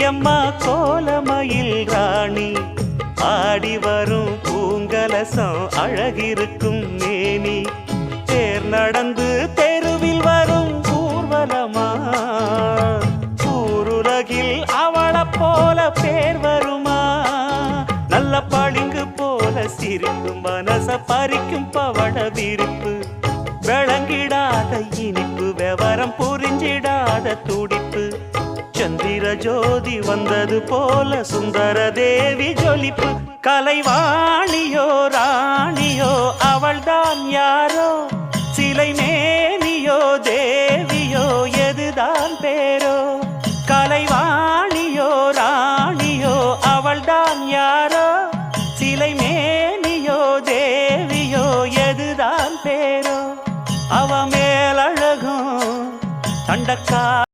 அம்மா கோலமயில் ராணி ஆடி வரும் பூங்கலசம் அழகிருக்கும் மேனி தேர் நடந்து தெருவில் வரும் ஊர்வலமா ஊருலகில் அவளை போல பேர் வருமா நல்ல பளிங்கு போல சிரிக்கும் மனச பறிக்கும் பவள விரிப்பு விளங்கிடாத இனிப்பு விவரம் புரிஞ்சிடாத துடிப்பு சந்திர ஜோதி வந்தது போல சுந்தர தேவி ஜொலிப்பு கலைவாணியோ ராணியோ அவள்தான் யாரோ சிலை மேனியோ தேவியோ எதுதான் பேரோ